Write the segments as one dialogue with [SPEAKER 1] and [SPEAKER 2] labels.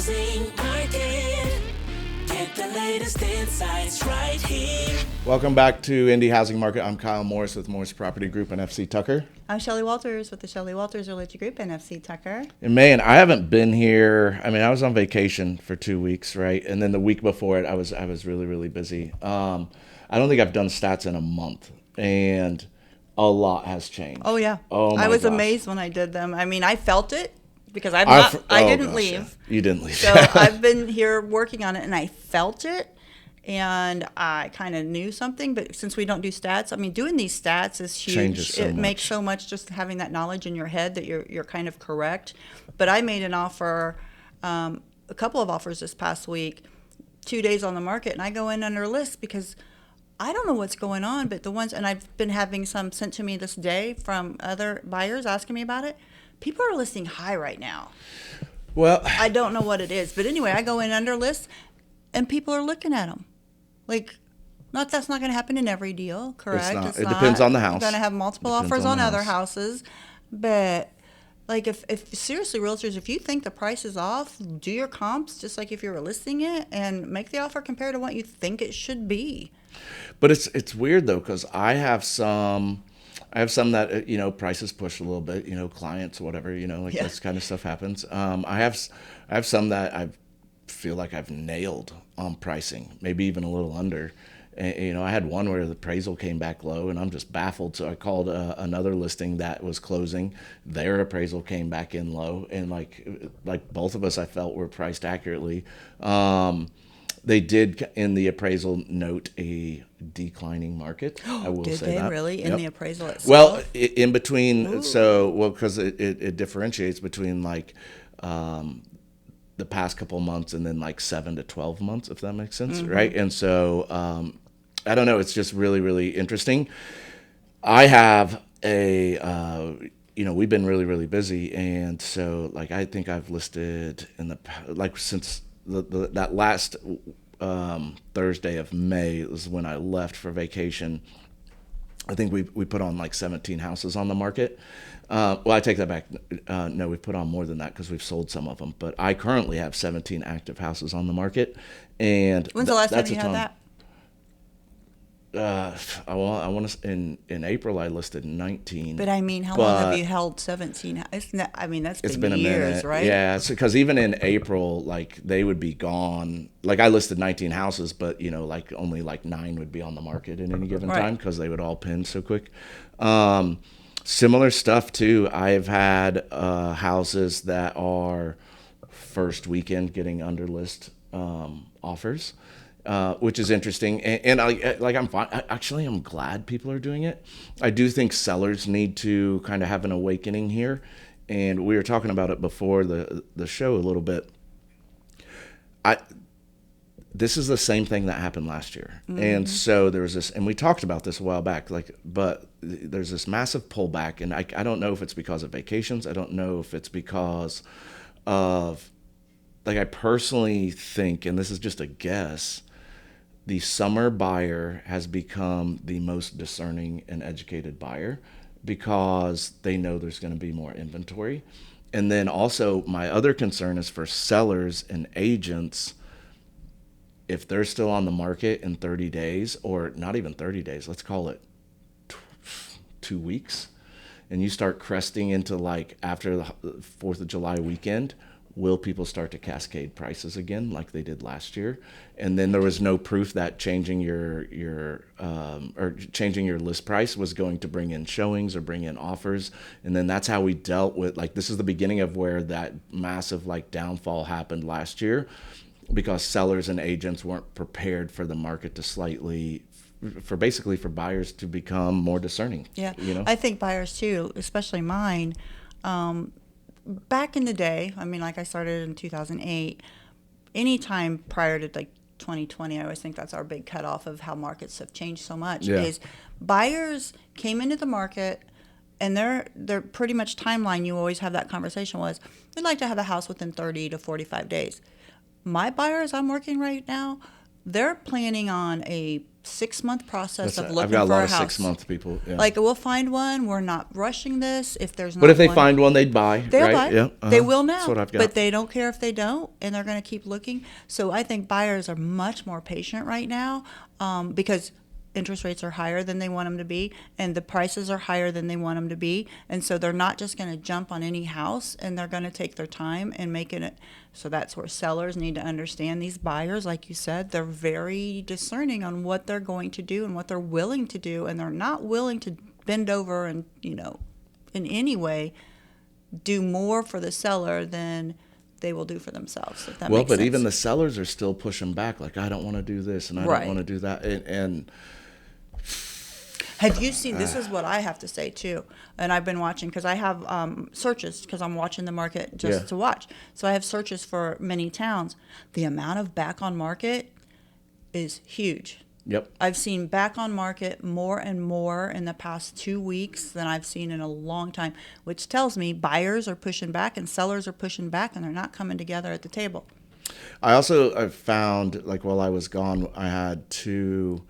[SPEAKER 1] housing market. Get the latest insights right here.
[SPEAKER 2] Welcome back to Indie Housing Market. I'm Kyle Morris with Morris Property Group and FC Tucker.
[SPEAKER 3] I'm Shelly Walters with the Shelly Walters Realty Group and FC Tucker.
[SPEAKER 2] And man, I haven't been here. I mean, I was on vacation for 2 weeks, right? And then the week before it, I was really, really busy. I don't think I've done stats in a month, and a lot has changed.
[SPEAKER 3] Oh yeah.
[SPEAKER 2] Oh my
[SPEAKER 3] I was
[SPEAKER 2] gosh.
[SPEAKER 3] amazed when I did them. I mean, I felt it because I didn't leave.
[SPEAKER 2] Yeah. You didn't leave.
[SPEAKER 3] So I've been here working on it, and I felt it. And I kind of knew something, but since we don't do stats, I mean, doing these stats is huge.
[SPEAKER 2] Changes so
[SPEAKER 3] it
[SPEAKER 2] much.
[SPEAKER 3] makes so much just having that knowledge in your head that you're kind of correct. But I made an offer, a couple of offers this past week, 2 days on the market, and I go in under a list because I don't know what's going on. But the ones, and I've been having some sent to me this day from other buyers asking me about it. People are listing high right now.
[SPEAKER 2] Well,
[SPEAKER 3] I don't know what it is, but anyway, I go in under list, and people are looking at them. Like, that's not going to happen in every deal, correct?
[SPEAKER 2] It's not. It depends on the house.
[SPEAKER 3] You're going to have multiple
[SPEAKER 2] Depends
[SPEAKER 3] offers
[SPEAKER 2] on
[SPEAKER 3] on
[SPEAKER 2] the
[SPEAKER 3] other
[SPEAKER 2] house.
[SPEAKER 3] houses, but like if seriously, realtors, if you think the price is off, do your comps just like if you were listing it, and make the offer compared to what you think it should be.
[SPEAKER 2] but it's weird though, because I have some that prices push a little bit, clients, whatever, like
[SPEAKER 3] Yeah.
[SPEAKER 2] this kind of stuff happens. I have some that I feel like I've nailed on pricing, maybe even a little under. And, I had one where the appraisal came back low, and I'm just baffled. So I called another listing that was closing. Their appraisal came back in low, and like both of us, I felt were priced accurately. They did in the appraisal note a declining market. I will
[SPEAKER 3] Did
[SPEAKER 2] say
[SPEAKER 3] they
[SPEAKER 2] that.
[SPEAKER 3] really in
[SPEAKER 2] Yep.
[SPEAKER 3] the appraisal itself?
[SPEAKER 2] Well, in between, because it differentiates between the past couple of months and then like 7 to 12 months, if that makes sense, right? And so I don't know. It's just really, really interesting. I have we've been really, really busy, and so I think I've listed since that last Thursday of May was when I left for vacation. I think we put on 17 houses on the market. Well, I take that back. No, we've put on more than that because we've sold some of them. But I currently have 17 active houses on the market. And
[SPEAKER 3] When's the last time
[SPEAKER 2] that's
[SPEAKER 3] you
[SPEAKER 2] a
[SPEAKER 3] had
[SPEAKER 2] ton.
[SPEAKER 3] that?
[SPEAKER 2] I want to. In April, I listed 19.
[SPEAKER 3] But I mean, how long have you held 17? That's
[SPEAKER 2] It's
[SPEAKER 3] been
[SPEAKER 2] been a
[SPEAKER 3] years,
[SPEAKER 2] minute,
[SPEAKER 3] right?
[SPEAKER 2] Yeah. Because even in April, they would be gone. I listed 19 houses, but only 9 would be on the market at any given
[SPEAKER 3] Right.
[SPEAKER 2] time because they would all pin so quick. Similar stuff too. I've had houses that are first weekend getting under list offers. Which is interesting, and I'm fine. Actually, I'm glad people are doing it. I do think sellers need to kind of have an awakening here, and we were talking about it before the show a little bit. This is the same thing that happened last year, and so there was this, and we talked about this a while back. But there's this massive pullback, and I don't know if it's because of vacations. I don't know if it's because of I personally think, and this is just a guess, the summer buyer has become the most discerning and educated buyer because they know there's going to be more inventory. And then also my other concern is for sellers and agents, if they're still on the market in 30 days, or not even 30 days, let's call it 2 weeks, and you start cresting into after the 4th of July weekend, will people start to cascade prices again like they did last year? And then there was no proof that changing your list price was going to bring in showings or bring in offers. And then that's how we dealt with this is the beginning of where that massive downfall happened last year, because sellers and agents weren't prepared for the market to basically for buyers to become more discerning.
[SPEAKER 3] Yeah. I think buyers too, especially mine. Back in the day, I started in 2008. Anytime prior to 2020, I always think that's our big cutoff of how markets have changed so much.
[SPEAKER 2] Yeah.
[SPEAKER 3] Is buyers came into the market, and their pretty much timeline. You always have that conversation was they'd like to have a house within 30 to 45 days. My buyers I'm working right now, they're planning on a 6-month process of
[SPEAKER 2] I've
[SPEAKER 3] looking
[SPEAKER 2] got a
[SPEAKER 3] for
[SPEAKER 2] lot
[SPEAKER 3] a
[SPEAKER 2] of
[SPEAKER 3] house.
[SPEAKER 2] 6-month people. Yeah.
[SPEAKER 3] Like, we'll find one. We're not rushing this. If there's not
[SPEAKER 2] but if they
[SPEAKER 3] one,
[SPEAKER 2] find one, they'd buy.
[SPEAKER 3] they'll
[SPEAKER 2] right?
[SPEAKER 3] buy.
[SPEAKER 2] Yeah.
[SPEAKER 3] They will now.
[SPEAKER 2] That's what I've got.
[SPEAKER 3] But they don't care if they don't, and they're going to keep looking. So I think buyers are much more patient right now, because interest rates are higher than they want them to be, and the prices are higher than they want them to be. And so they're not just going to jump on any house, and they're going to take their time and making it. So that's where sellers need to understand these buyers, like you said, they're very discerning on what they're going to do and what they're willing to do, and they're not willing to bend over and, in any way do more for the seller than they will do for themselves, if that makes sense.
[SPEAKER 2] Even the sellers are still pushing back, like, I don't want to do this and I don't want to do that. And
[SPEAKER 3] have you seen, this is what I have to say too, and I've been watching, because I have searches, because I'm watching the market just to watch. So I have searches for many towns. The amount of back on market is huge.
[SPEAKER 2] Yep.
[SPEAKER 3] I've seen back on market more and more in the past 2 weeks than I've seen in a long time, which tells me buyers are pushing back and sellers are pushing back, and they're not coming together at the table.
[SPEAKER 2] I've found, like, while I was gone, I had to,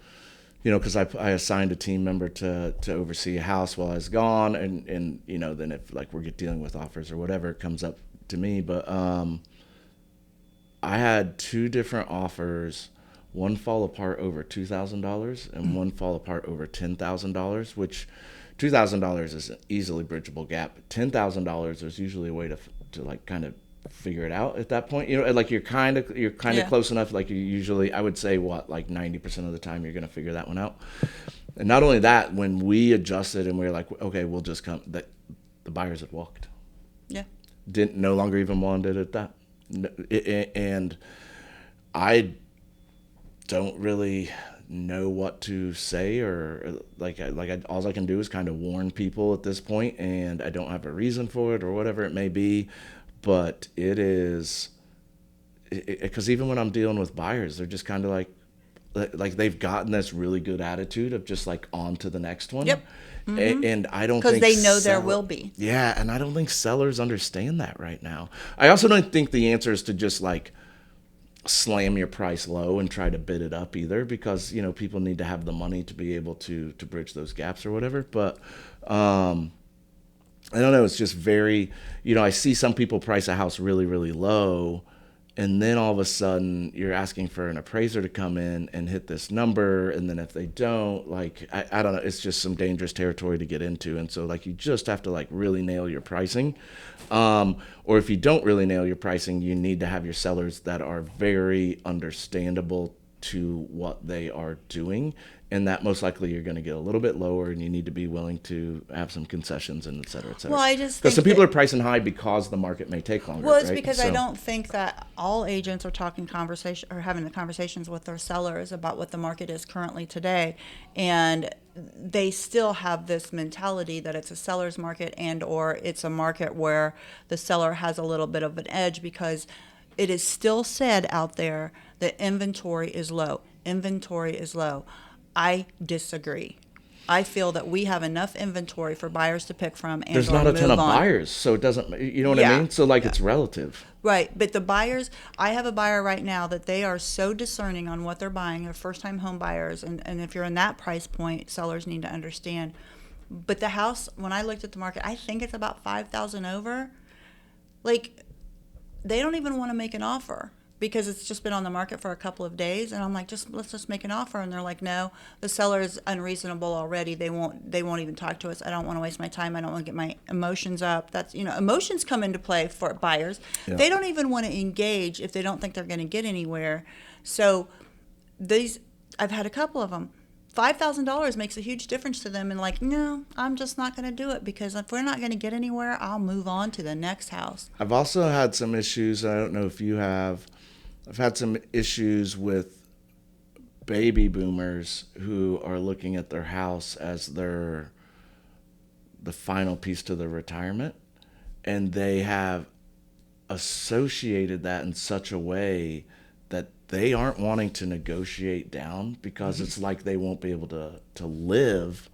[SPEAKER 2] because I assigned a team member to oversee a house while I was gone, and then if, like, we're dealing with offers or whatever, it comes up to me. But I had 2 different offers. One fall apart over $2,000 and one fall apart over $10,000, which $2,000 is an easily bridgeable gap. $10,000 is usually a way to like kind of figure it out at that point. Like you're kind of close enough. Like you usually, I would say, like 90% of the time you're going to figure that one out. And not only that, when we adjusted and we were like, okay, we'll just come, the buyers had walked.
[SPEAKER 3] Yeah.
[SPEAKER 2] No longer even wanted it at that. And I don't really know what to say, or all I can do is kind of warn people at this point, and I don't have a reason for it or whatever it may be. But it is, because even when I'm dealing with buyers, they're just kind of like they've gotten this really good attitude of just like on to the next one.
[SPEAKER 3] Yep. Mm-hmm.
[SPEAKER 2] And I don't think,
[SPEAKER 3] because they know there will be.
[SPEAKER 2] Yeah, and I don't think sellers understand that right now. I also don't think the answer is to just like slam your price low and try to bid it up either, because people need to have the money to be able to bridge those gaps or whatever. But I don't know, it's just very, I see some people price a house really, really low, and then all of a sudden you're asking for an appraiser to come in and hit this number, and then if they don't, like, I don't know, it's just some dangerous territory to get into. And so like you just have to like really nail your pricing, or if you don't really nail your pricing, you need to have your sellers that are very understandable to what they are doing, and that most likely you're going to get a little bit lower, and you need to be willing to have some concessions and et cetera, et cetera.
[SPEAKER 3] Well, I just
[SPEAKER 2] because some people are pricing high because the market may take longer.
[SPEAKER 3] Well, it's
[SPEAKER 2] right?
[SPEAKER 3] because I don't think that all agents are having the conversations with their sellers about what the market is currently today, and they still have this mentality that it's a seller's market, and or it's a market where the seller has a little bit of an edge, because it is still said out there that inventory is low. Inventory is low. I disagree. I feel that we have enough inventory for buyers to pick from, and
[SPEAKER 2] there's not a ton of
[SPEAKER 3] on.
[SPEAKER 2] buyers, so it doesn't, you know what I mean? So like it's relative.
[SPEAKER 3] Right, but the buyers, I have a buyer right now that they are so discerning on what they're buying. They're first-time home buyers, and if you're in that price point, sellers need to understand. But the house, when I looked at the market, I think it's about $5,000 over. Like, they don't even want to make an offer, because it's just been on the market for a couple of days, and I'm like, let's just make an offer, and they're like, no, the seller is unreasonable already. They won't even talk to us. I don't want to waste my time. I don't want to get my emotions up. That's emotions come into play for buyers. Yeah. They don't even want to engage if they don't think they're going to get anywhere. So I've had a couple of them. $5,000 makes a huge difference to them, and like, no, I'm just not going to do it, because if we're not going to get anywhere, I'll move on to the next house.
[SPEAKER 2] I've also had some issues. I don't know if you have. I've had some issues with baby boomers who are looking at their house as the final piece to their retirement, and they have associated that in such a way that they aren't wanting to negotiate down, because it's like they won't be able to live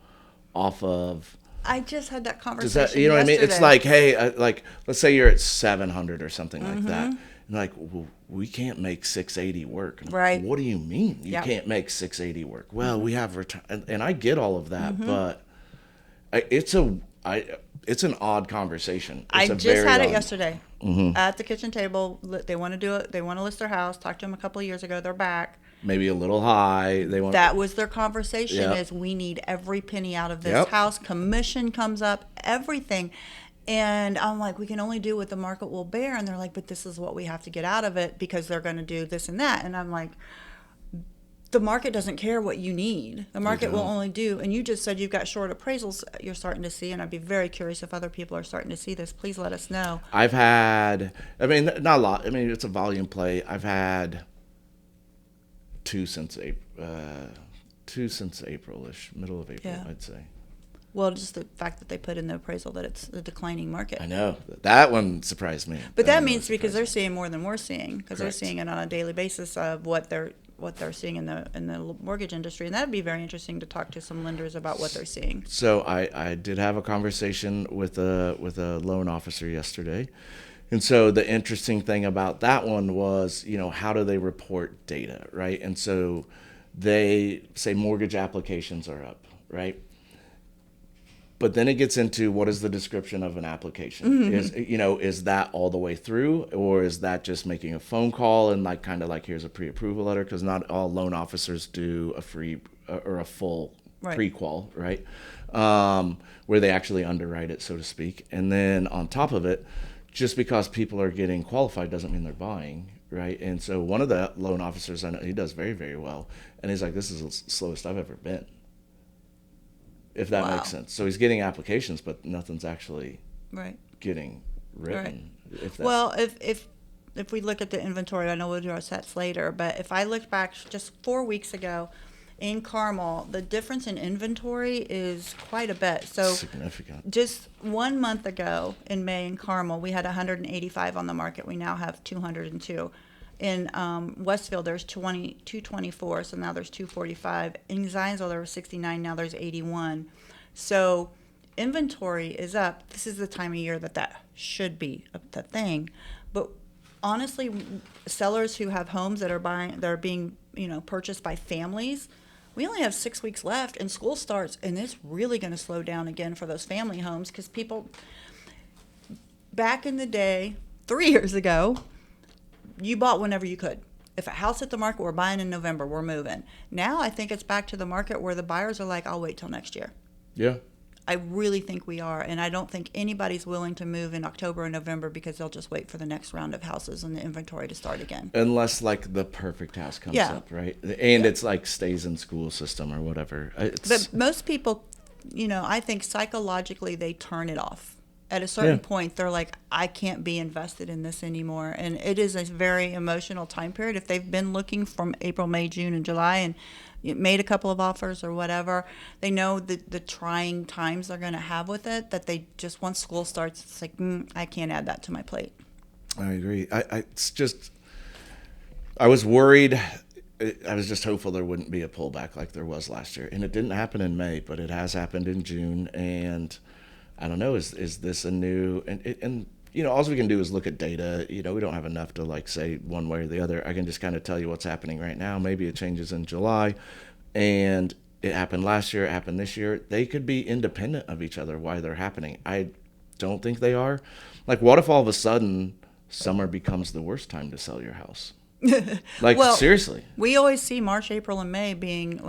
[SPEAKER 2] off of.
[SPEAKER 3] I just had that conversation.
[SPEAKER 2] You know what I mean? It's like, hey, like let's say you're at 700 or something like that. And like, well, we can't make 680 work. I'm like,
[SPEAKER 3] Right.
[SPEAKER 2] what do you mean you
[SPEAKER 3] Yep.
[SPEAKER 2] can't make 680 work? Well, we have and I get all of that, but it's an odd conversation.
[SPEAKER 3] I
[SPEAKER 2] It's a
[SPEAKER 3] just
[SPEAKER 2] very
[SPEAKER 3] had it
[SPEAKER 2] odd-
[SPEAKER 3] yesterday at the kitchen table. They want to do it. They want to list their house. Talked to them a couple of years ago. They're back.
[SPEAKER 2] Maybe a little high. They want
[SPEAKER 3] That was their conversation
[SPEAKER 2] Yep.
[SPEAKER 3] is we need every penny out of this
[SPEAKER 2] Yep.
[SPEAKER 3] house. Commission comes up, everything. And I'm like, we can only do what the market will bear. And they're like, but this is what we have to get out of it because they're going to do this and that. And I'm like, the market doesn't care what you need. The market will
[SPEAKER 2] don't.
[SPEAKER 3] only do. And you just said you've got short appraisals you're starting to see. And I'd be very curious if other people are starting to see this. Please let us know.
[SPEAKER 2] I've had, I mean, not a lot. I mean, it's a volume play. I've had two since April-ish, middle of April,
[SPEAKER 3] Yeah.
[SPEAKER 2] I'd say.
[SPEAKER 3] Well, just the fact that they put in the appraisal that it's a declining market.
[SPEAKER 2] I know. That one surprised me.
[SPEAKER 3] But that
[SPEAKER 2] one
[SPEAKER 3] means because they're
[SPEAKER 2] surprised me.
[SPEAKER 3] seeing more than we're seeing, because they're
[SPEAKER 2] Correct.
[SPEAKER 3] seeing it on a daily basis of what they're seeing in the mortgage industry, and that'd be very interesting to talk to some lenders about what they're seeing.
[SPEAKER 2] So I did have a conversation with a loan officer yesterday. And so the interesting thing about that one was, how do they report data, right? And so they say mortgage applications are up, right? But then it gets into what is the description of an application? Is that all the way through, or is that just making a phone call and kind of here's a pre-approval letter? Because not all loan officers do a free or a full
[SPEAKER 3] Right.
[SPEAKER 2] pre-qual, right? Where they actually underwrite it, so to speak. And then on top of it, just because people are getting qualified doesn't mean they're buying, right? And so one of the loan officers, I know he does very, very well, and he's like, this is the slowest I've ever been. If that
[SPEAKER 3] Wow.
[SPEAKER 2] makes sense. So he's getting applications, but nothing's actually
[SPEAKER 3] Right.
[SPEAKER 2] getting written. If that,
[SPEAKER 3] Well, if we look at the inventory, I know we'll do our sets later, but if I look back just 4 weeks ago in Carmel, the difference in inventory is quite a bit. So
[SPEAKER 2] significant.
[SPEAKER 3] just 1 month ago in May in Carmel, we had 185 on the market. We now have 202. In Westfield, there's 224, so now there's 245. In Zionsville, there was 69, now there's 81. So inventory is up. This is the time of year that should be the thing. But honestly, sellers who have homes that are being purchased by families, we only have 6 weeks left, and school starts, and it's really going to slow down again for those family homes because people, back in the day, 3 years ago, you bought whenever you could. If a house hit the market, we're buying in November, we're moving. Now I think it's back to the market where the buyers are like, I'll wait till next year.
[SPEAKER 2] Yeah.
[SPEAKER 3] I really think we are, and I don't think anybody's willing to move in October and November because they'll just wait for the next round of houses and the inventory to start again.
[SPEAKER 2] Unless the perfect house comes
[SPEAKER 3] Yeah.
[SPEAKER 2] up, right? And it's stays in school system or whatever.
[SPEAKER 3] But most people, I think psychologically they turn it off. At a certain
[SPEAKER 2] Yeah.
[SPEAKER 3] point, they're like, I can't be invested in this anymore. And it is a very emotional time period. If they've been looking from April, May, June, and July and made a couple of offers or whatever, they know the trying times they're going to have with it, that they just, once school starts, it's like, I can't add that to my plate.
[SPEAKER 2] I agree. I was worried. I was just hopeful there wouldn't be a pullback like there was last year. And it didn't happen in May, but it has happened in June. And I don't know, is this a new, and all we can do is look at data. We don't have enough to say one way or the other. I can just kind of tell you what's happening right now. Maybe it changes in July, and it happened last year, it happened this year. They could be independent of each other why they're happening. I don't think they are. What if all of a sudden summer becomes the worst time to sell your house?
[SPEAKER 3] Well,
[SPEAKER 2] Seriously.
[SPEAKER 3] We always see March, April, and May being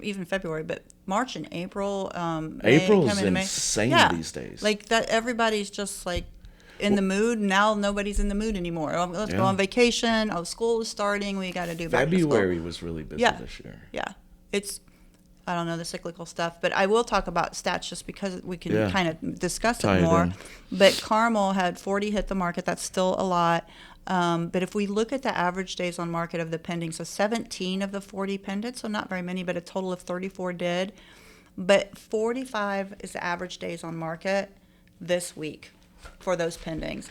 [SPEAKER 3] even February, but March and April, May,
[SPEAKER 2] April's
[SPEAKER 3] coming to May.
[SPEAKER 2] insane
[SPEAKER 3] Yeah.
[SPEAKER 2] these days.
[SPEAKER 3] That everybody's just in the mood. Now nobody's in the mood anymore. Oh, let's go
[SPEAKER 2] Yeah.
[SPEAKER 3] on vacation. Oh, school is starting. We got to do back to school.
[SPEAKER 2] February was really busy
[SPEAKER 3] Yeah.
[SPEAKER 2] this year.
[SPEAKER 3] Yeah, it's, I don't know the cyclical stuff, but I will talk about stats just because we can
[SPEAKER 2] Yeah.
[SPEAKER 3] kind of discuss
[SPEAKER 2] Tie
[SPEAKER 3] it
[SPEAKER 2] it
[SPEAKER 3] more.
[SPEAKER 2] in.
[SPEAKER 3] But Carmel had 40 hit the market. That's still a lot. But if we look at the average days on market of the pending, so 17 of the 40 pended, so not very many, but a total of 34 did. But 45 is the average days on market this week for those pendings.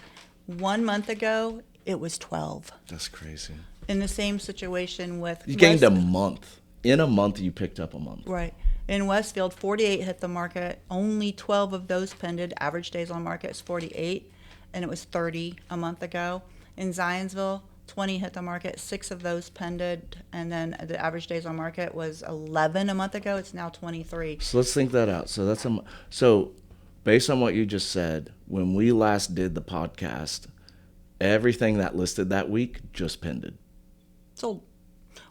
[SPEAKER 3] 1 month ago, it was 12.
[SPEAKER 2] That's crazy.
[SPEAKER 3] In the same situation with
[SPEAKER 2] You gained a
[SPEAKER 3] West-
[SPEAKER 2] month. In a month, you picked up a month.
[SPEAKER 3] Right. In Westfield, 48 hit the market. Only 12 of those pended. Average days on market is 48, and it was 30 a month ago. In Zionsville, 20 hit the market, 6 of those pended, and then the average days on market was 11 a month ago. It's now 23.
[SPEAKER 2] So let's think that out. So so based on what you just said, when we last did the podcast, everything that listed that week just pended.
[SPEAKER 3] Sold.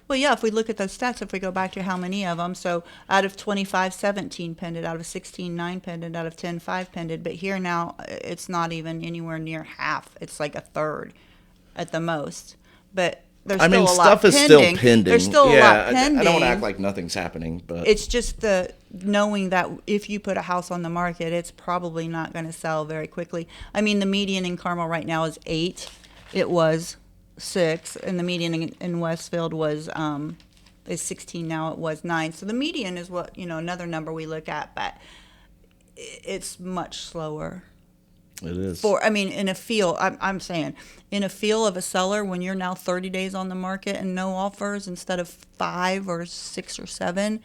[SPEAKER 3] Well, yeah, if we look at those stats, if we go back to how many of them, so out of 25, 17 pended, out of 16, 9 pended, out of 10, 5 pended, but here now it's not even anywhere near half. It's like a third at the most. But there's still a lot
[SPEAKER 2] stuff is
[SPEAKER 3] pending.
[SPEAKER 2] still pending.
[SPEAKER 3] There's still a lot pending.
[SPEAKER 2] I don't want to act like nothing's happening, but
[SPEAKER 3] it's just the knowing that if you put a house on the market, it's probably not going to sell very quickly. I mean, the median in Carmel right now is 8. It was 6, and the median in Westfield was is 16 now. It was 9. So the median is what, another number we look at, but it's much slower.
[SPEAKER 2] it is.
[SPEAKER 3] In a feel, I'm saying, in a feel of a seller, when you're now 30 days on the market and no offers instead of 5 or 6 or 7,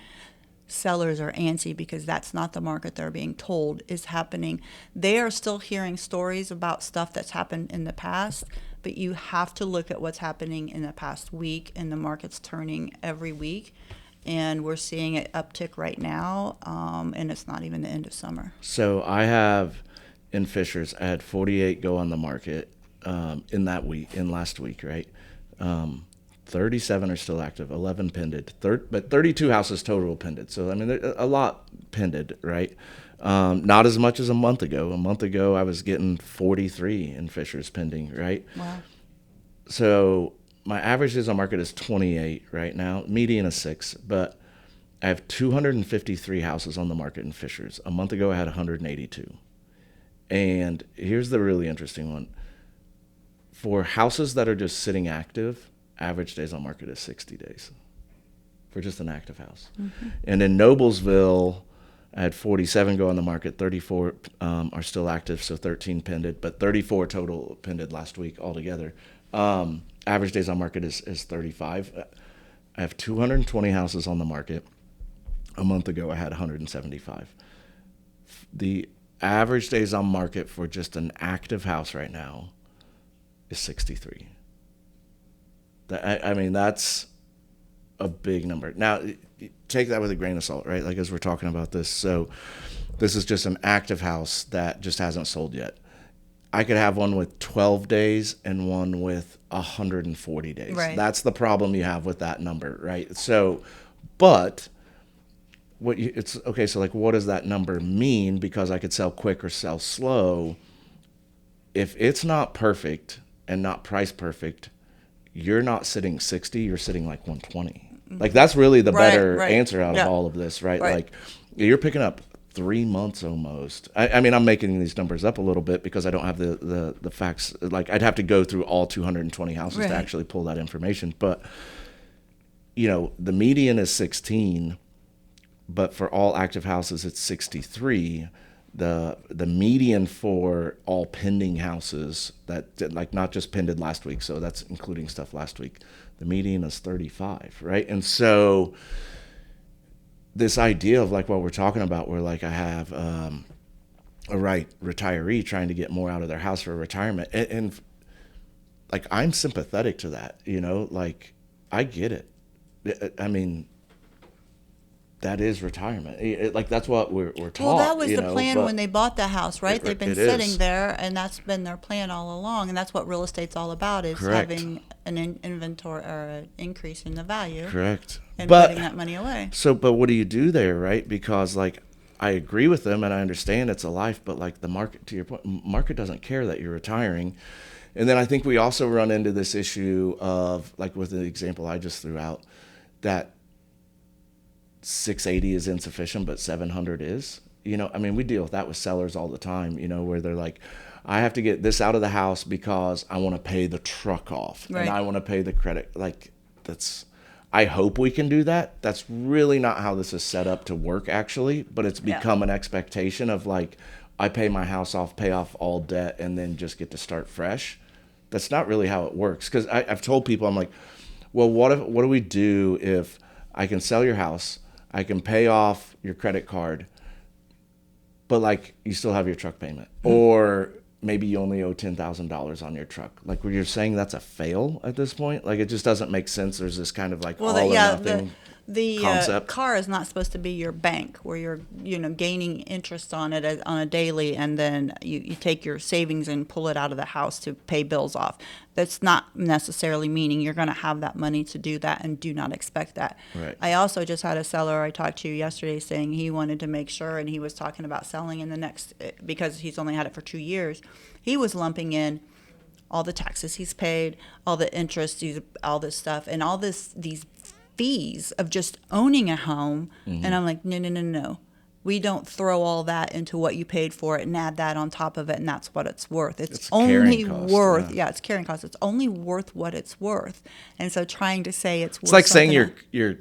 [SPEAKER 3] sellers are antsy because that's not the market they're being told is happening. They are still hearing stories about stuff that's happened in the past, but you have to look at what's happening in the past week, and the market's turning every week. And we're seeing it uptick right now, and it's not even the end of summer.
[SPEAKER 2] So I have in Fishers, I had 48 go on the market in last week, right? 37 are still active, 11 pended, but 32 houses total pended. So, a lot pended, right? Not as much as a month ago. A month ago, I was getting 43 in Fishers pending, right?
[SPEAKER 3] Wow.
[SPEAKER 2] So my average days on market is 28 right now, median is 6, but I have 253 houses on the market in Fishers. A month ago, I had 182. And here's the really interesting one. For houses that are just sitting active, average days on market is 60 days for just an active house. Mm-hmm. And in Noblesville, I had 47 go on the market, 34 are still active, so 13 pended, but 34 total pended last week altogether. Average days on market is 35. I have 220 houses on the market. A month ago, I had 175. The average days on market for just an active house right now is 63. That's a big number. Now, take that with a grain of salt, right? Like, as we're talking about this. So this is just an active house that just hasn't sold yet. I could have one with 12 days and one with 140 days.
[SPEAKER 3] Right.
[SPEAKER 2] That's the problem you have with that number, right? So, but what does that number mean? Because I could sell quick or sell slow. If it's not perfect and not price perfect, you're not sitting 60, you're sitting like 120. Like, that's really the better answer out of all of this, right? Like, you're picking up 3 months almost. I'm making these numbers up a little bit because I don't have the facts. Like, I'd have to go through all 220 houses to actually pull that information. But, the median is 16, but for all active houses, it's 63. The median for all pending houses that, like, not just pended last week, so that's including stuff last week, the median is 35, right? And so this idea of, like, what we're talking about, where, like, I have a retiree trying to get more out of their house for retirement, and like, I'm sympathetic to that, like, I get it. That is retirement. Like, that's what we're taught.
[SPEAKER 3] Well, that was the plan when they bought the house, right? They've been sitting there, and that's been their plan all along. And that's what real estate's all about, is having an inventory or an increase in the value.
[SPEAKER 2] Correct.
[SPEAKER 3] And putting that money away.
[SPEAKER 2] So, but what do you do there, right? Because, like, I agree with them, and I understand it's a life, but, like, the market, to your point, market doesn't care that you're retiring. And then I think we also run into this issue of, like, with the example I just threw out, that 680 is insufficient, but 700 is. We deal with that with sellers all the time, where they're like, I have to get this out of the house because I want to pay the truck off, and I want to pay the credit. Like, I hope we can do that. That's really not how this is set up to work, actually, but it's become an expectation of, like, I pay my house off, pay off all debt, and then just get to start fresh. That's not really how it works. Because I've told people, I'm like, well, what do we do if I can sell your house, I can pay off your credit card, but, like, you still have your truck payment, or maybe you only owe $10,000 on your truck. Like, where you're saying that's a fail at this point. Like, it just doesn't make sense. There's this kind of like all or nothing
[SPEAKER 3] the
[SPEAKER 2] concept.
[SPEAKER 3] car is not supposed to be your bank where you're gaining interest on it on a daily, and then you take your savings and pull it out of the house to pay bills off. That's not necessarily meaning you're going to have that money to do that, and do not expect that.
[SPEAKER 2] Right.
[SPEAKER 3] I also just had a seller I talked to yesterday saying he wanted to make sure, and he was talking about selling in the next, because he's only had it for 2 years. He was lumping in all the taxes he's paid, all the interest, all this stuff, and all these fees of just owning a home.
[SPEAKER 2] Mm-hmm.
[SPEAKER 3] And I'm like, no. We don't throw all that into what you paid for it and add that on top of it, and that's what it's worth. It's only worth, it's carrying cost. It's only worth what it's worth. And so trying to say it's worth,
[SPEAKER 2] it's like saying your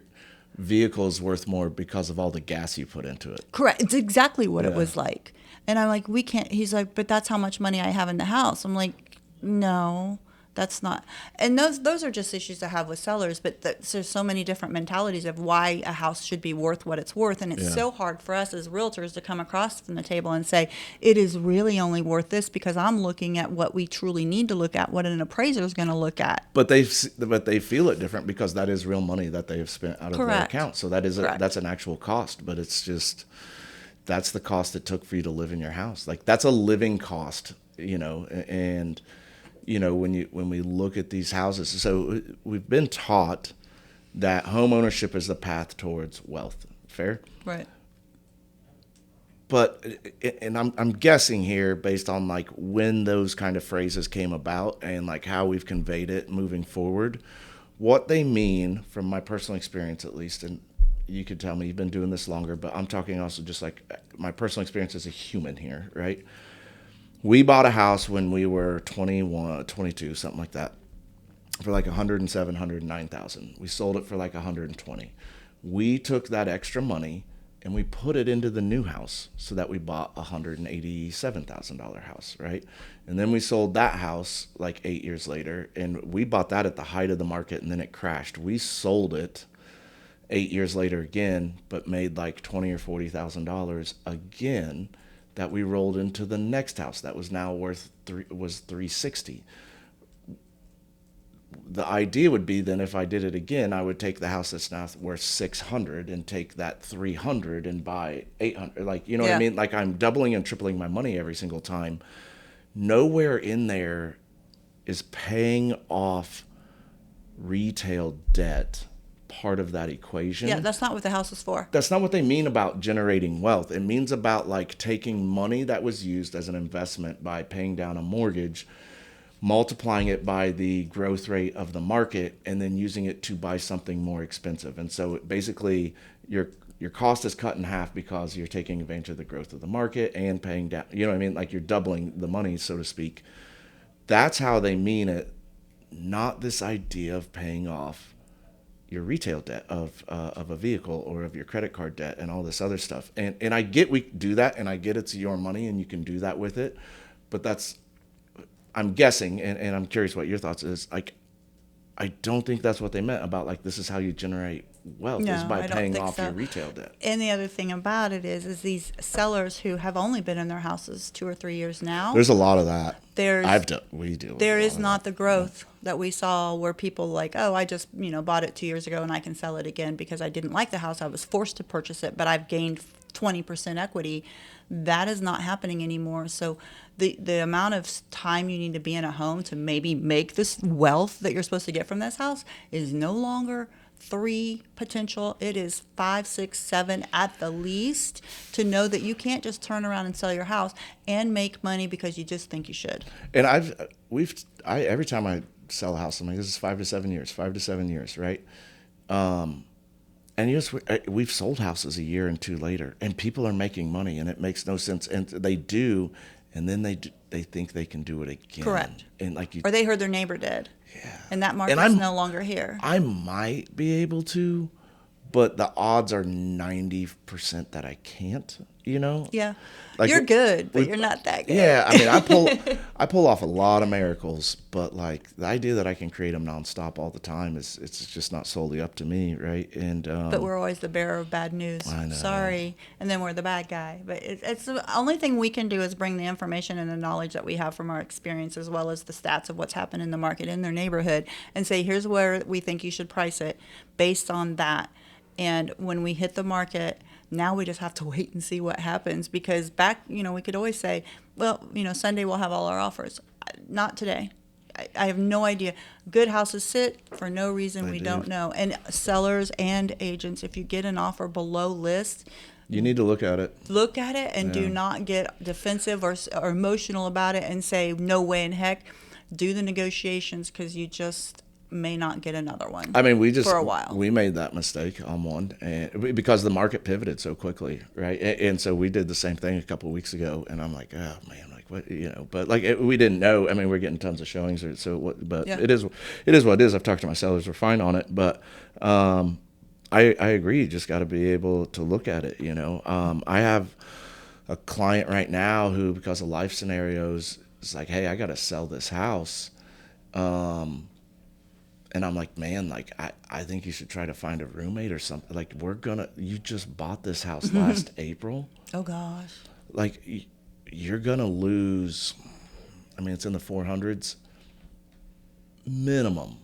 [SPEAKER 2] vehicle is worth more because of all the gas you put into it.
[SPEAKER 3] Correct. It's exactly what it was like. And I'm like, we can't. He's like, but that's how much money I have in the house. I'm like, no. That's not, and those are just issues I have with sellers. But there's so many different mentalities of why a house should be worth what it's worth, and it's so hard for us as realtors to come across from the table and say it is really only worth this because I'm looking at what we truly need to look at, what an appraiser is going to look at.
[SPEAKER 2] But they feel it different because that is real money that they have spent out of their account. So that is that's an actual cost. But it's just that's the cost it took for you to live in your house. Like, that's a living cost, and. When we look at these houses, so we've been taught that home ownership is the path towards wealth. Fair?
[SPEAKER 3] Right.
[SPEAKER 2] But, and I'm guessing here based on like when those kind of phrases came about and like how we've conveyed it moving forward, what they mean from my personal experience at least, and you could tell me you've been doing this longer, but I'm talking also just like my personal experience as a human here, right? We bought a house when we were 21, 22, something like that, for like $107,000, $109,000. We sold it for like $120,000. We took that extra money and we put it into the new house so that we bought a $187,000 house, right? And then we sold that house like 8 years later, and we bought that at the height of the market, and then it crashed. We sold it 8 years later again, but made like $20,000 or $40,000 again. That we rolled into the next house that was now worth $360,000. The idea would be then if I did it again, I would take the house that's now worth $600,000 and take that $300,000 and buy $800,000. Like, you know what I mean? Like, I'm doubling and tripling my money every single time. Nowhere in there is paying off retail debt part of that equation.
[SPEAKER 3] Yeah, that's not what the house is for.
[SPEAKER 2] That's not what they mean about generating wealth. It means about like taking money that was used as an investment by paying down a mortgage, multiplying it by the growth rate of the market, and then using it to buy something more expensive. And so basically your cost is cut in half because you're taking advantage of the growth of the market and paying down, you know what I mean? Like, you're doubling the money, so to speak. That's how they mean it, not this idea of paying off your retail debt of a vehicle or of your credit card debt and all this other stuff. And I get we do that, and I get it's your money and you can do that with it. But that's, I'm guessing, and I'm curious what your thoughts is, like, I don't think that's what they meant about like this is how you generate wealth, is by paying off your retail debt.
[SPEAKER 3] And the other thing about it is these sellers who have only been in their houses 2 or 3 years now.
[SPEAKER 2] There's a lot of that.
[SPEAKER 3] We do. There is not the growth that we saw where people like, oh, I just bought it 2 years ago and I can sell it again because I didn't like the house. I was forced to purchase it, but I've gained 20% equity. That is not happening anymore. So the amount of time you need to be in a home to maybe make this wealth that you're supposed to get from this house is no longer 3 potential. It is 5, 6, 7 at the least, to know that you can't just turn around and sell your house and make money because you just think you should.
[SPEAKER 2] And every time I sell a house, I'm like, this is 5 to 7 years, right? And we've sold houses a year and 2 later, and people are making money, and it makes no sense. And they do, and then they think they can do it again.
[SPEAKER 3] Correct.
[SPEAKER 2] And
[SPEAKER 3] or they heard their neighbor did.
[SPEAKER 2] Yeah.
[SPEAKER 3] And that market's no longer here.
[SPEAKER 2] I might be able to, but the odds are 90% that I can't. you know?
[SPEAKER 3] Yeah.
[SPEAKER 2] Like,
[SPEAKER 3] You're good, but you're not that good.
[SPEAKER 2] Yeah, I mean, I pull off a lot of miracles, but like the idea that I can create them nonstop all the time it's just not solely up to me, right? And
[SPEAKER 3] But we're always the bearer of bad news.
[SPEAKER 2] I know.
[SPEAKER 3] Sorry, and then we're the bad guy. But it's the only thing we can do is bring the information and the knowledge that we have from our experience, as well as the stats of what's happened in the market in their neighborhood, and say, here's where we think you should price it based on that. And when we hit the market, now we just have to wait and see what happens, because back, we could always say, well, Sunday we'll have all our offers. Not today. I have no idea. Good houses sit for no reason. We don't know. And sellers and agents, if you get an offer below list,
[SPEAKER 2] you need to look at it.
[SPEAKER 3] Look at it and do not get defensive or emotional about it and say, no way in heck. Do the negotiations, because you just may not get another one.
[SPEAKER 2] I mean,
[SPEAKER 3] for a while.
[SPEAKER 2] We made that mistake on one, and because the market pivoted so quickly, right? And so we did the same thing a couple of weeks ago, and I'm like, oh man, like what, but like we didn't know. I mean, we're getting tons of showings, but it is what it is. I've talked to my sellers; we're fine on it, but I agree. You just got to be able to look at it. I have a client right now who, because of life scenarios, is like, hey, I got to sell this house. And I'm like, man, like, I think you should try to find a roommate or something. Like, you just bought this house last April.
[SPEAKER 3] Oh, gosh.
[SPEAKER 2] Like, you're going to lose, I mean, it's in the 400s, minimum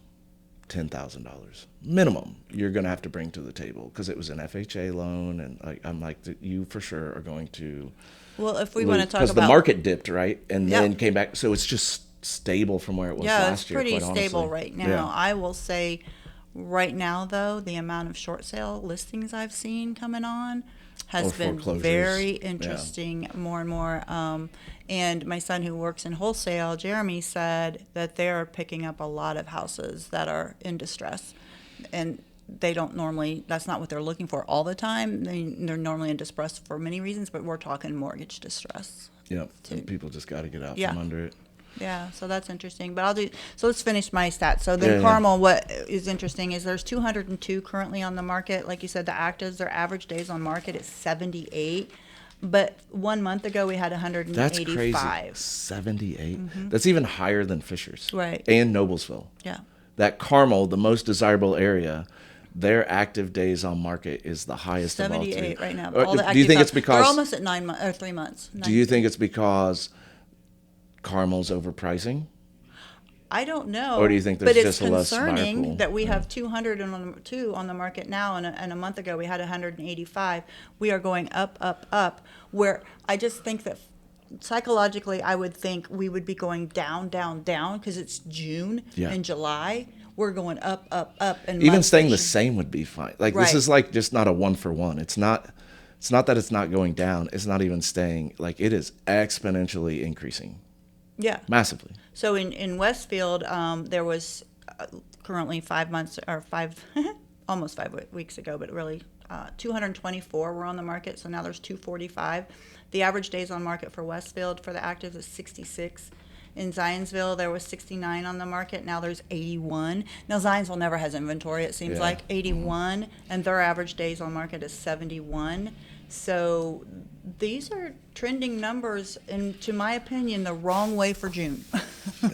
[SPEAKER 2] $10,000. Minimum you're going to have to bring to the table, because it was an FHA loan. And I'm like, you for sure are going to.
[SPEAKER 3] Well, if we want to talk about.
[SPEAKER 2] Because the market dipped, right? And then came back. So it's just stable from where it was last year.
[SPEAKER 3] Yeah, it's pretty stable
[SPEAKER 2] honestly.
[SPEAKER 3] right now.
[SPEAKER 2] Yeah.
[SPEAKER 3] I will say right now, though, the amount of short sale listings I've seen coming on has been very interesting, more and more. And my son, who works in wholesale, Jeremy, said that they're picking up a lot of houses that are in distress. And they don't normally, that's not what they're looking for all the time. They're normally in distress for many reasons, but we're talking mortgage distress.
[SPEAKER 2] Yep, and people just got to get out from under it.
[SPEAKER 3] Yeah, so that's interesting. But so let's finish my stats. So then Carmel, what is interesting is there's 202 currently on the market. Like you said, the actives, their average days on market is 78. But 1 month ago, we had 185.
[SPEAKER 2] That's crazy. 78? Mm-hmm. That's even higher than Fisher's.
[SPEAKER 3] Right.
[SPEAKER 2] And Noblesville.
[SPEAKER 3] Yeah.
[SPEAKER 2] That Carmel, the most desirable area, their active days on market is the highest of all.
[SPEAKER 3] 78 right now.
[SPEAKER 2] All do you think it's because...
[SPEAKER 3] They're almost at 9 months, or 3 months.
[SPEAKER 2] Do you think it's because Carmel's overpricing?
[SPEAKER 3] I don't know.
[SPEAKER 2] Or do you think there's just a less buyer pool?
[SPEAKER 3] But it's concerning that we have 202 on the market now, and a month ago we had 185. We are going up, up, up, where I just think that psychologically I would think we would be going down, down, down, because it's June and July. We're going up, up, up. And
[SPEAKER 2] even staying the same would be fine. Like, this is like just not a 1-for-1. It's not that it's not going down. It's not even staying. Like, it is exponentially increasing.
[SPEAKER 3] Yeah.
[SPEAKER 2] Massively.
[SPEAKER 3] So in Westfield, there was currently 5 months, or almost 5 weeks ago, but really 224 were on the market. So now there's 245. The average days on market for Westfield for the actives is 66. In Zionsville, there was 69 on the market. Now there's 81. Now Zionsville never has inventory, it seems like, 81, and their average days on market is 71. So these are trending numbers, and to my opinion, the wrong way for June.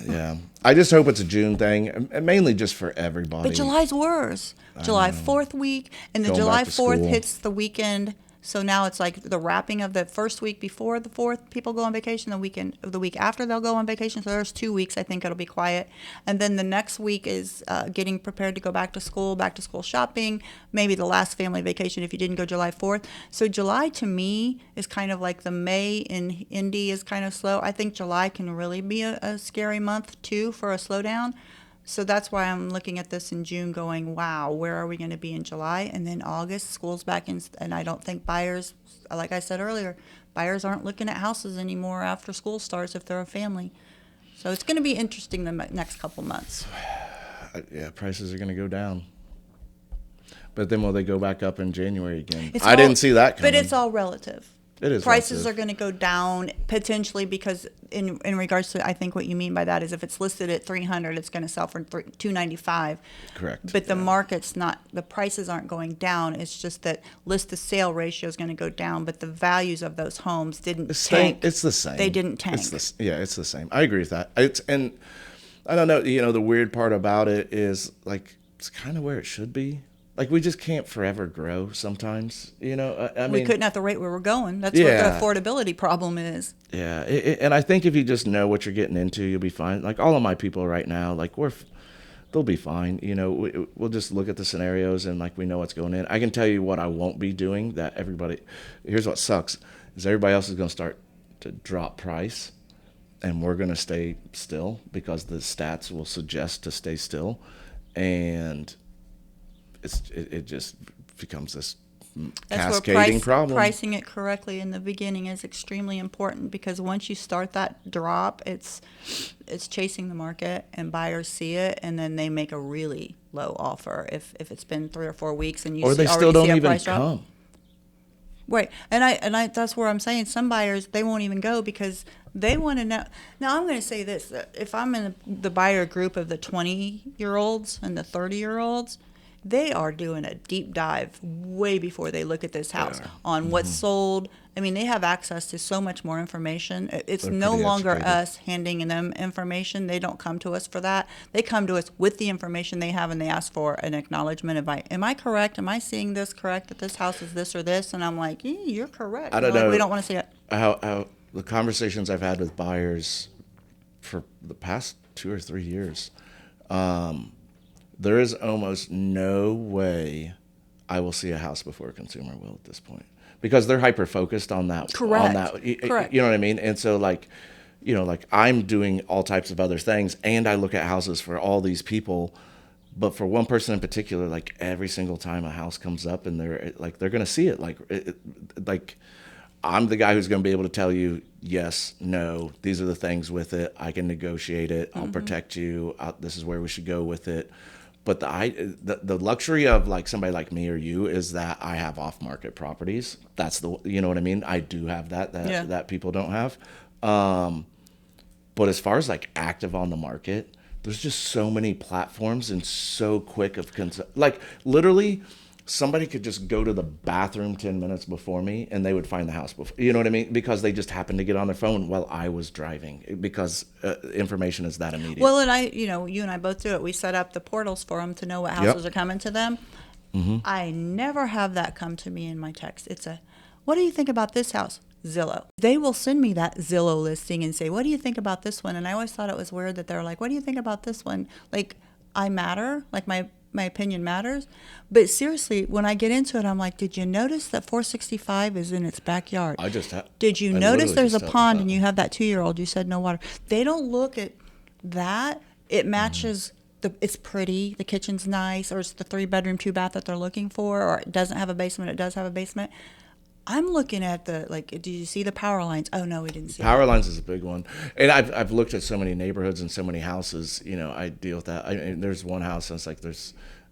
[SPEAKER 2] Yeah. I just hope it's a June thing, and mainly just for everybody.
[SPEAKER 3] But July's worse. July 4th week, and the July 4th hits the weekend. So now it's like the wrapping of the first week before the 4th, people go on vacation. The week after, they'll go on vacation. So there's 2 weeks, I think it'll be quiet. And then the next week is getting prepared to go back to school shopping, maybe the last family vacation if you didn't go July 4th. So July, to me, is kind of like the May in Indy is kind of slow. I think July can really be a scary month, too, for a slowdown. So that's why I'm looking at this in June going, wow, where are we going to be in July? And then August, school's back in, and I don't think buyers, like I said earlier, buyers aren't looking at houses anymore after school starts if they're a family. So it's going to be interesting the next couple months.
[SPEAKER 2] Yeah, prices are going to go down. But then will they go back up in January again? I didn't see that coming.
[SPEAKER 3] But it's all relative.
[SPEAKER 2] It is
[SPEAKER 3] prices
[SPEAKER 2] relative.
[SPEAKER 3] are going to go down potentially because in regards to, I think what you mean by that is if it's listed at 300, it's going to sell for 295.
[SPEAKER 2] Correct.
[SPEAKER 3] But the market's not, the prices aren't going down. It's just that list to sale ratio is going to go down, but the values of those homes didn't tank.
[SPEAKER 2] It's the same.
[SPEAKER 3] They didn't tank.
[SPEAKER 2] It's the same. I agree with that. And I don't know, the weird part about it is like it's kind of where it should be. Like, we just can't forever grow sometimes, I mean.
[SPEAKER 3] We couldn't at the rate where we're going. That's
[SPEAKER 2] Yeah.
[SPEAKER 3] what the affordability problem is.
[SPEAKER 2] Yeah. And I think if you just know what you're getting into, you'll be fine. Like, all of my people right now, like, they'll be fine. We'll just look at the scenarios and, like, we know what's going in. I can tell you what I won't be doing that here's what sucks, is everybody else is going to start to drop price, and we're going to stay still because the stats will suggest to stay still. And it just becomes this cascading problem.
[SPEAKER 3] Pricing it correctly in the beginning is extremely important because once you start that drop, it's chasing the market and buyers see it and then they make a really low offer if it's been 3 or 4 weeks and you
[SPEAKER 2] or they
[SPEAKER 3] already
[SPEAKER 2] still don't
[SPEAKER 3] see a
[SPEAKER 2] even
[SPEAKER 3] price drop.
[SPEAKER 2] come.
[SPEAKER 3] Right, and I that's where I'm saying some buyers, they won't even go because they want to know. Now I'm going to say this: if I'm in the buyer group of the 20-year-olds and the 30-year-olds, they are doing a deep dive way before they look at this house on what's sold. I mean, they have access to so much more information. It's
[SPEAKER 2] They're
[SPEAKER 3] no
[SPEAKER 2] pretty
[SPEAKER 3] longer
[SPEAKER 2] educated.
[SPEAKER 3] us handing them information. They don't come to us for that. They come to us with the information they have, and they ask for an acknowledgement of, am I correct? Am I seeing this correct, that this house is this or this? And I'm like, you're correct.
[SPEAKER 2] I don't
[SPEAKER 3] Like,
[SPEAKER 2] know.
[SPEAKER 3] we don't want to see it.
[SPEAKER 2] How the conversations I've had with buyers for the past 2 or 3 years, there is almost no way I will see a house before a consumer will at this point because they're hyper focused on that.
[SPEAKER 3] Correct.
[SPEAKER 2] On that,
[SPEAKER 3] Correct.
[SPEAKER 2] You know what I mean? And so like I'm doing all types of other things, and I look at houses for all these people. But for one person in particular, like every single time a house comes up, and they're going to see it, like I'm the guy who's going to be able to tell you yes, no, these are the things with it. I can negotiate it. I'll protect you. This is where we should go with it. But the luxury of like somebody like me or you is that I have off market properties. That's you know what I mean? I do have that people don't have. But as far as like active on the market, there's just so many platforms and so quick of like literally somebody could just go to the bathroom 10 minutes before me and they would find the house before, you know what I mean? Because they just happened to get on their phone while I was driving because information is that immediate.
[SPEAKER 3] Well, and you and I both do it. We set up the portals for them to know what houses are coming to them. I never have that come to me in my text. It's what do you think about this house? Zillow. They will send me that Zillow listing and say, what do you think about this one? And I always thought it was weird that they're like, what do you think about this one? Like, I matter, like my opinion matters. But seriously, when I get into it, I'm like, did you notice that 465 is in its backyard? Did you notice there's a pond and you have that 2-year-old? You said no water. They don't look at that. It matches. It's pretty. The kitchen's nice, or it's the 3-bedroom, 2-bath that they're looking for, or it doesn't have a basement. It does have a basement. I'm looking at did you see the power lines? Oh, no, we didn't see
[SPEAKER 2] Power lines is a big one. And I've looked at so many neighborhoods and so many houses, I deal with that. There's one house, and I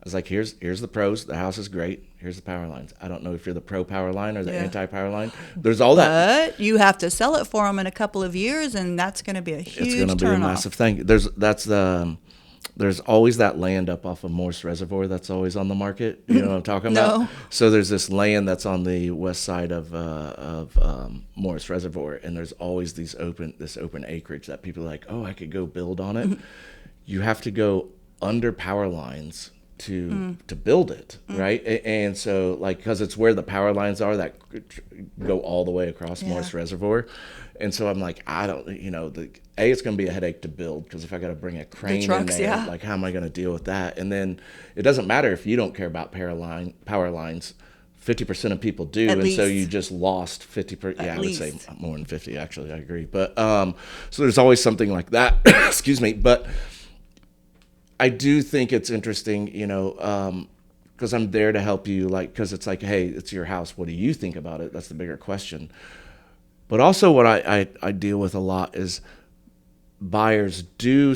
[SPEAKER 2] was like, here's the pros. The house is great. Here's the power lines. I don't know if you're the pro power line or the anti power line. There's all that.
[SPEAKER 3] But you have to sell it for them in a couple of years, and that's going to be a huge
[SPEAKER 2] It's going to be a massive thing. There's always that land up off of Morse Reservoir that's always on the market. You know what I'm talking about?
[SPEAKER 3] No.
[SPEAKER 2] So there's this land that's on the west side of Morse Reservoir, and there's always this open acreage that people are like, oh, I could go build on it. You have to go under power lines to build it, right? And so because it's where the power lines are that go all the way across Morse Reservoir. And so I'm like, I don't, it's going to be a headache to build because if I got to bring a crane in there, like how am I going to deal with that? And then it doesn't matter if you don't care about power lines. 50% of people do,
[SPEAKER 3] At
[SPEAKER 2] and
[SPEAKER 3] least.
[SPEAKER 2] so you just lost 50%. Yeah, I would say more than 50. Actually, I agree. But so there's always something like that. Excuse me, but I do think it's interesting, because I'm there to help you, because it's like, hey, it's your house. What do you think about it? That's the bigger question. But also what I deal with a lot is buyers do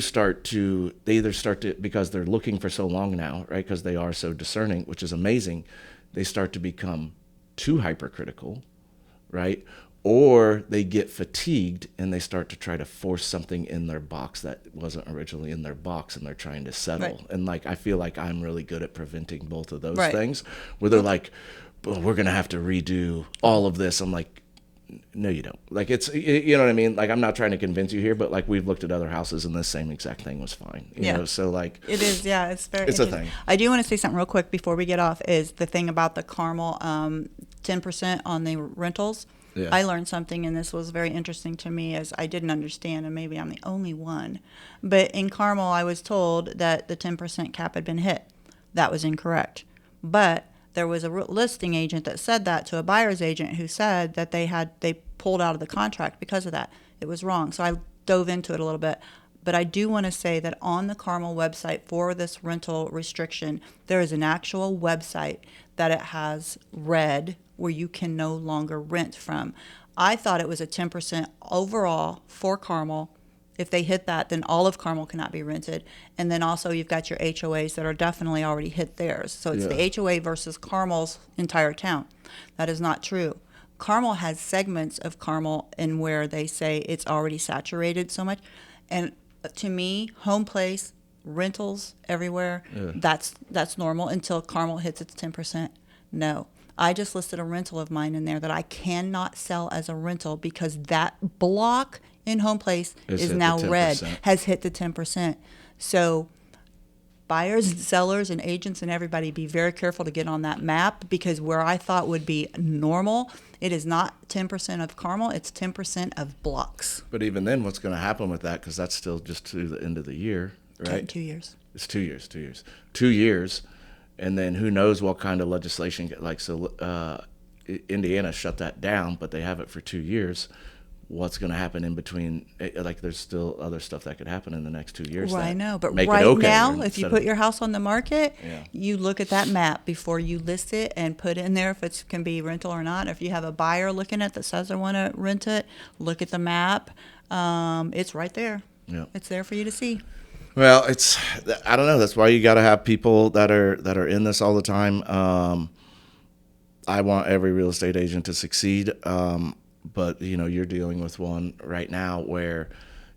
[SPEAKER 2] either start to, because they're looking for so long now, right, because they are so discerning, which is amazing, they start to become too hypercritical right? Or they get fatigued and they start to try to force something in their box that wasn't originally in their box, and they're trying to settle.
[SPEAKER 3] Right.
[SPEAKER 2] And like, I feel like I'm really good at preventing both of those
[SPEAKER 3] Right.
[SPEAKER 2] things, where they're like, well, we're going to have to redo all of this. I'm like, no, you don't. Like, it's, you know what I mean? Like, I'm not trying to convince you here, but like, we've looked at other houses and this same exact thing was fine. You know, so like,
[SPEAKER 3] it is. Yeah, it's very.
[SPEAKER 2] It's a thing.
[SPEAKER 3] I do want to say something real quick before we get off. Is the thing about the Carmel 10% on the rentals.
[SPEAKER 2] Yeah.
[SPEAKER 3] I learned something, and this was very interesting to me, as I didn't understand, and maybe I'm the only one. But in Carmel, I was told that the 10% cap had been hit. That was incorrect. But there was a listing agent that said that to a buyer's agent, who said that they pulled out of the contract because of that. It was wrong. So I dove into it a little bit. But I do want to say that on the Carmel website for this rental restriction, there is an actual website that it has red where you can no longer rent from. I thought it was a 10% overall for Carmel. If they hit that, then all of Carmel cannot be rented. And then also you've got your HOAs that are definitely already hit theirs. So it's the HOA versus Carmel's entire town. That is not true. Carmel has segments of Carmel in where they say it's already saturated so much. And to me, home place, rentals everywhere, that's normal until Carmel hits its 10%. No. I just listed a rental of mine in there that I cannot sell as a rental because that block in home place is now red, has hit the 10%. So buyers and sellers and agents and everybody, be very careful to get on that map, because where I thought would be normal, it is not 10% of Carmel, it's 10% of blocks.
[SPEAKER 2] but even then, what's going to happen with that? Because that's still just to the end of the year, right?
[SPEAKER 3] 2 years.
[SPEAKER 2] It's 2 years, 2 years, 2 years. And then who knows what kind of legislation, like, so Indiana shut that down, but they have it for 2 years. What's going to happen in between? Like, there's still other stuff that could happen in the next 2 years.
[SPEAKER 3] Well, I know, but
[SPEAKER 2] make
[SPEAKER 3] right
[SPEAKER 2] it okay
[SPEAKER 3] now, if you put your house on the market,
[SPEAKER 2] Yeah.
[SPEAKER 3] you look at that map before you list it and put in there if it can be rental or not. If you have a buyer looking at that says they want to rent it, look at the map. It's right there.
[SPEAKER 2] Yeah.
[SPEAKER 3] It's there for you to see.
[SPEAKER 2] Well, I don't know. That's why you got to have people that are in this all the time. I want every real estate agent to succeed. But, you know, you're dealing with one right now where,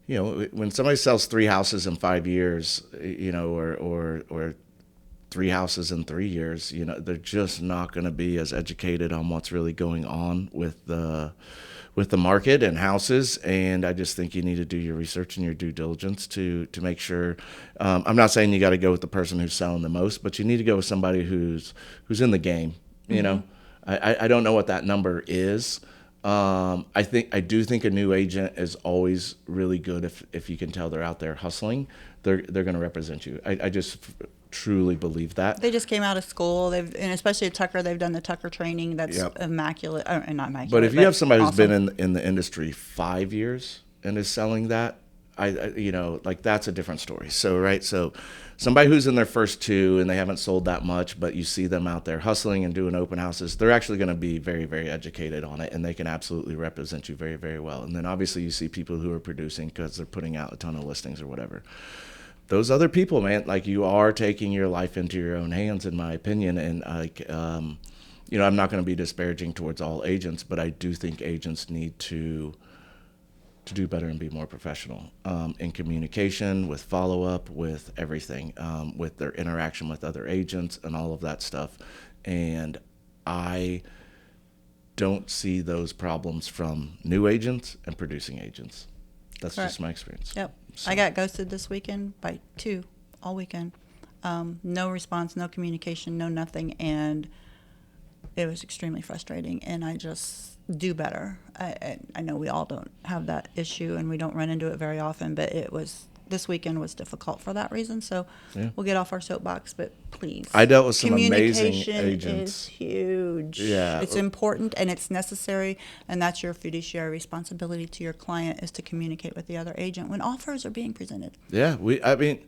[SPEAKER 2] you know, when somebody sells 3 houses in 5 years, you know, or 3 houses in 3 years, you know, they're just not going to be as educated on what's really going on with the market and houses. And I just think you need to do your research and your due diligence to make sure. I'm not saying you got to go with the person who's selling the most, but you need to go with somebody who's in the game. You know, I don't know what that number is. I do think a new agent is always really good if you can tell they're out there hustling. They're going to represent you. I just truly believe that.
[SPEAKER 3] They just came out of school. And especially at Tucker, they've done the Tucker training. That's immaculate. Not immaculate.
[SPEAKER 2] But if you have somebody who's
[SPEAKER 3] awesome.
[SPEAKER 2] been in the industry 5 years and is selling that, I you know, like, that's a different story. So somebody who's in their first 2 and they haven't sold that much, but you see them out there hustling and doing open houses, they're actually going to be very, very educated on it, and they can absolutely represent you very, very well. And then obviously you see people who are producing because they're putting out a ton of listings or whatever. Those other people, man, like, you are taking your life into your own hands, in my opinion. And like, you know, I'm not going to be disparaging towards all agents, but I do think agents need to do better and be more professional in communication, with follow-up, with everything, with their interaction with other agents and all of that stuff. And I don't see those problems from new agents and producing agents. That's
[SPEAKER 3] Correct.
[SPEAKER 2] just my experience.
[SPEAKER 3] Yep.
[SPEAKER 2] So.
[SPEAKER 3] I got ghosted this weekend by 2 all weekend. No response, no communication, no nothing. And it was extremely frustrating. And I just do better. I know we all don't have that issue and we don't run into it very often, but this weekend was difficult for that reason. So we'll get off our soapbox, but please.
[SPEAKER 2] I dealt with some amazing agents.
[SPEAKER 3] Communication is huge.
[SPEAKER 2] Yeah.
[SPEAKER 3] It's important and it's necessary, and that's your fiduciary responsibility to your client, is to communicate with the other agent when offers are being presented.
[SPEAKER 2] Yeah, I mean,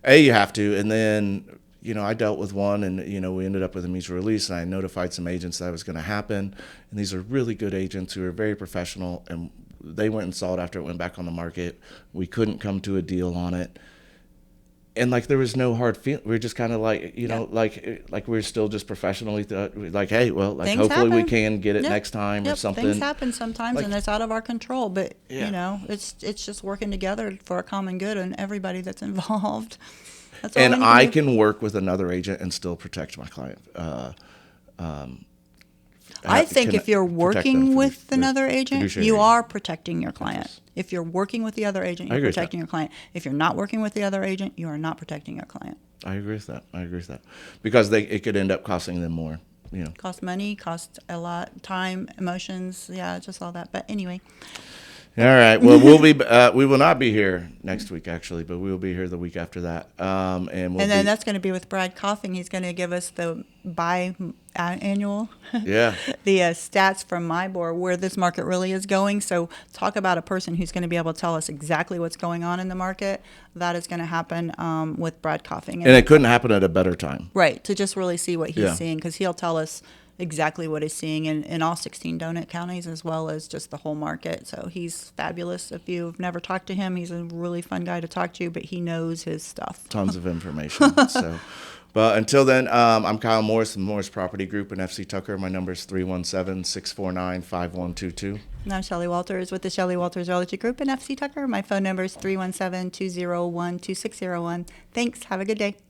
[SPEAKER 2] you have to, and then, you know, I dealt with one, and, you know, we ended up with a mutual release, and I notified some agents that was going to happen. And these are really good agents who are very professional, and they went and saw it after it went back on the market. We couldn't come to a deal on it. and like there was no hard feel. We were just kind of like, you know, like we were still just professionally like, hey, well, like
[SPEAKER 3] Things
[SPEAKER 2] hopefully we
[SPEAKER 3] happen.
[SPEAKER 2] can get it
[SPEAKER 3] Yep.
[SPEAKER 2] next time or something.
[SPEAKER 3] Things happen sometimes,
[SPEAKER 2] Like-
[SPEAKER 3] and it's out of our control. But
[SPEAKER 2] Yeah.
[SPEAKER 3] you know, it's just working together for a common good and everybody that's involved. That's all
[SPEAKER 2] And
[SPEAKER 3] we
[SPEAKER 2] I
[SPEAKER 3] do.
[SPEAKER 2] can work with another agent and still protect my client.
[SPEAKER 3] I think if you're
[SPEAKER 2] protect them
[SPEAKER 3] working
[SPEAKER 2] for
[SPEAKER 3] with
[SPEAKER 2] the
[SPEAKER 3] another agent,
[SPEAKER 2] fiduciary
[SPEAKER 3] you
[SPEAKER 2] agent.
[SPEAKER 3] are protecting your client. If you're working with the other agent,
[SPEAKER 2] I
[SPEAKER 3] you're
[SPEAKER 2] agree with that.
[SPEAKER 3] protecting your client. If you're not working with the other agent, you are not protecting your client.
[SPEAKER 2] I agree with that. Because it could end up costing them more, you know.
[SPEAKER 3] Cost money, cost a lot, time, emotions, just all that. But anyway,
[SPEAKER 2] All right. Well, we will not be here next week actually, but we will be here the week after that. And
[SPEAKER 3] then that's going to be with Brad Coughing. He's going to give us the biannual,
[SPEAKER 2] yeah.
[SPEAKER 3] the stats from my board where this market really is going. So talk about a person who's going to be able to tell us exactly what's going on in the market. That is going to happen with Brad Coughing.
[SPEAKER 2] And it couldn't happen at a better time.
[SPEAKER 3] Right, to just really see what he's
[SPEAKER 2] Yeah.
[SPEAKER 3] seeing, because he'll tell us exactly what he's seeing in all 16 donut counties as well as just the whole market. So he's fabulous. If you've never talked to him, he's a really fun guy to talk to, but he knows his stuff.
[SPEAKER 2] Tons of information. So, but until then, I'm Kyle Morris from Morris Property Group in FC Tucker. My number is 317-649-5122.
[SPEAKER 3] And I'm Shelly Walters with the Shelly Walters Realty Group in FC Tucker. My phone number is 317-201-2601. Thanks. Have a good day.